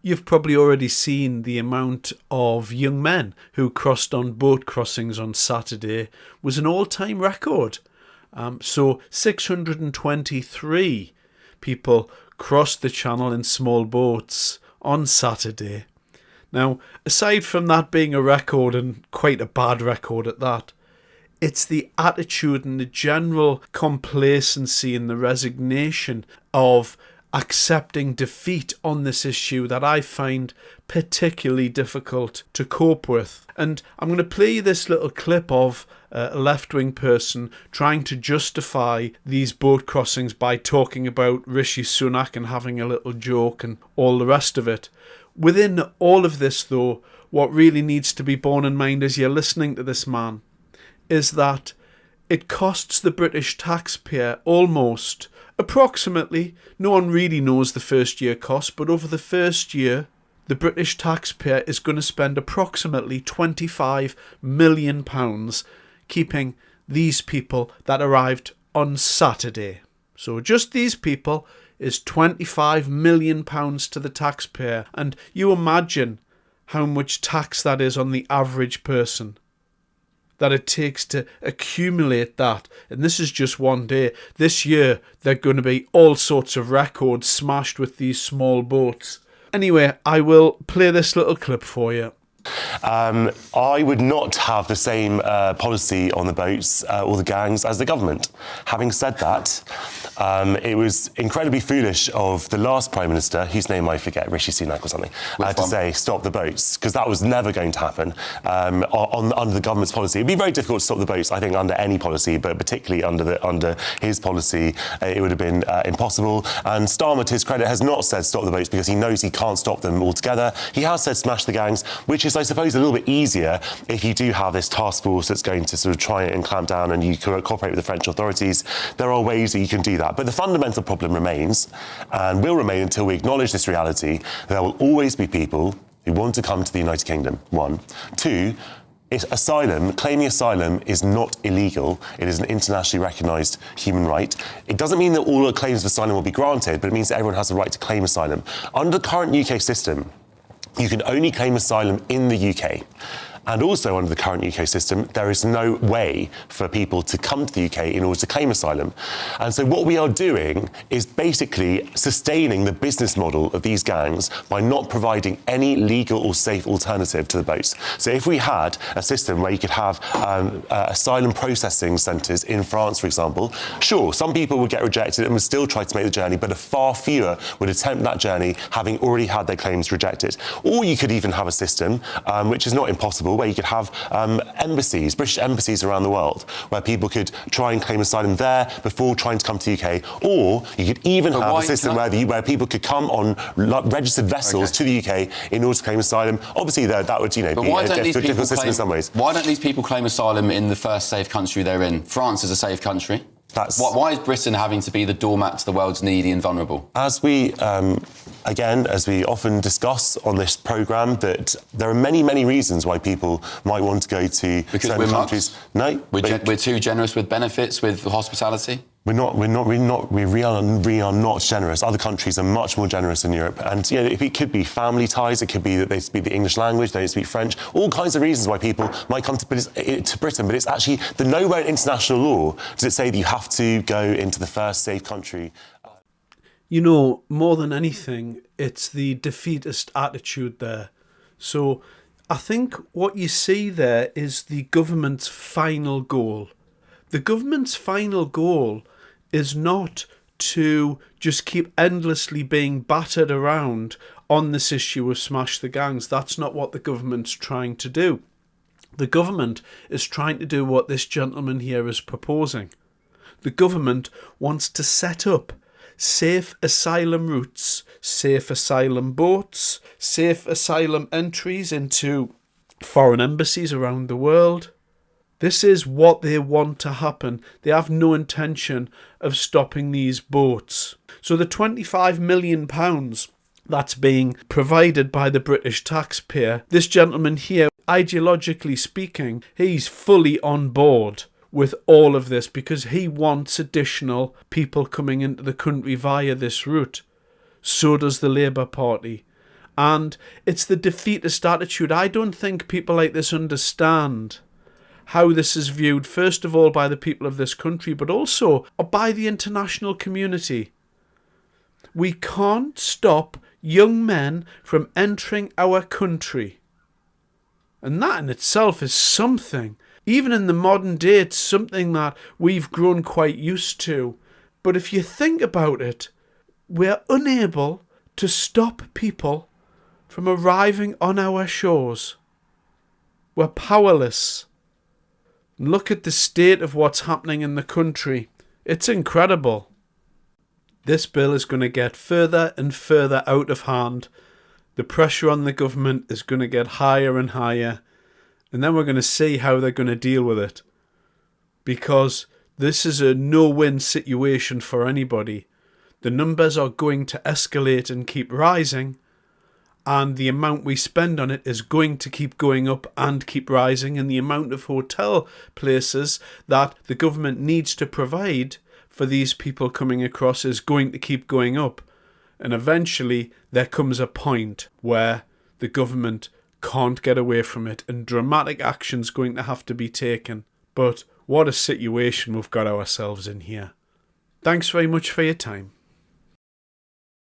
You've probably already seen the amount of young men who crossed on boat crossings on Saturday was an all-time record. So 623 people crossed the channel in small boats on Saturday. Now, aside from that being a record, and quite a bad record at that, it's the attitude and the general complacency and the resignation of accepting defeat on this issue that I find particularly difficult to cope with. And I'm going to play this little clip of a left-wing person trying to justify these boat crossings by talking about Rishi Sunak and having a little joke and all the rest of it. Within all of this, though, what really needs to be borne in mind as you're listening to this man is that it costs the British taxpayer almost, approximately, no one really knows the first year cost, but over the first year, the British taxpayer is going to spend approximately £25 million keeping these people that arrived on Saturday. So just these people is £25 million to the taxpayer. And you imagine how much tax that is on the average person that it takes to accumulate that. And this is just one day. This year, there are going to be all sorts of records smashed with these small boats. Anyway, I will play this little clip for you. I would not have the same policy on the boats or the gangs as the government. Having said that, it was incredibly foolish of the last Prime Minister, whose name I forget, Rishi Sunak or something, to say stop the boats, because that was never going to happen under the government's policy. It'd be very difficult to stop the boats, I think, under any policy, but particularly under his policy, it would have been impossible. And Starmer, to his credit, has not said stop the boats because he knows he can't stop them altogether. He has said smash the gangs, which is, I suppose, a little bit easier if you do have this task force that's going to sort of try and clamp down and you cooperate with the French authorities. There are ways that you can do that. But the fundamental problem remains and will remain until we acknowledge this reality. There will always be people who want to come to the United Kingdom, one. Two, claiming asylum is not illegal. It is an internationally recognised human right. It doesn't mean that all claims of asylum will be granted, but it means that everyone has the right to claim asylum. Under the current UK system, you can only claim asylum in the UK. And also under the current UK system, there is no way for people to come to the UK in order to claim asylum. And so what we are doing is basically sustaining the business model of these gangs by not providing any legal or safe alternative to the boats. So if we had a system where you could have asylum processing centres in France, for example, sure, some people would get rejected and would still try to make the journey, but a far fewer would attempt that journey having already had their claims rejected. Or you could even have a system, which is not impossible, where you could have embassies, British embassies around the world, where people could try and claim asylum there before trying to come to the UK. Or you could even have a system where people could come on registered vessels to the UK in order to claim asylum. Obviously, that would be a difficult system in some ways. Why don't these people claim asylum in the first safe country they're in? France is a safe country. Why is Britain having to be the doormat to the world's needy and vulnerable? As we often discuss on this programme, that there are many, many reasons why people might want to go to certain countries. No, we're too generous with benefits, with hospitality. We are not generous. Other countries are much more generous in Europe. And it could be family ties, it could be that they speak the English language, they don't speak French, all kinds of reasons why people might come to Britain. But it's actually, nowhere in international law does it say that you have to go into the first safe country. You know, more than anything, it's the defeatist attitude there. So I think what you see there is the government's final goal. The government's final goal is not to just keep endlessly being battered around on this issue of smash the gangs. That's not what the government's trying to do. The government is trying to do what this gentleman here is proposing. The government wants to set up safe asylum routes, safe asylum boats, safe asylum entries into foreign embassies around the world. This is what they want to happen. They have no intention of stopping these boats. So the £25 million that's being provided by the British taxpayer, this gentleman here, ideologically speaking, he's fully on board with all of this because he wants additional people coming into the country via this route. So does the Labour Party. And it's the defeatist attitude. I don't think people like this understand how this is viewed, first of all, by the people of this country, but also by the international community. We can't stop young men from entering our country. And that in itself is something. Even in the modern day, it's something that we've grown quite used to. But if you think about it, we're unable to stop people from arriving on our shores. We're powerless. Look at the state of what's happening in the country. It's incredible. This bill is going to get further and further out of hand. The pressure on the government is going to get higher and higher. And then we're going to see how they're going to deal with it. Because this is a no-win situation for anybody. The numbers are going to escalate and keep rising. And the amount we spend on it is going to keep going up and keep rising. And the amount of hotel places that the government needs to provide for these people coming across is going to keep going up. And eventually there comes a point where the government can't get away from it and dramatic action's going to have to be taken. But what a situation we've got ourselves in here. Thanks very much for your time.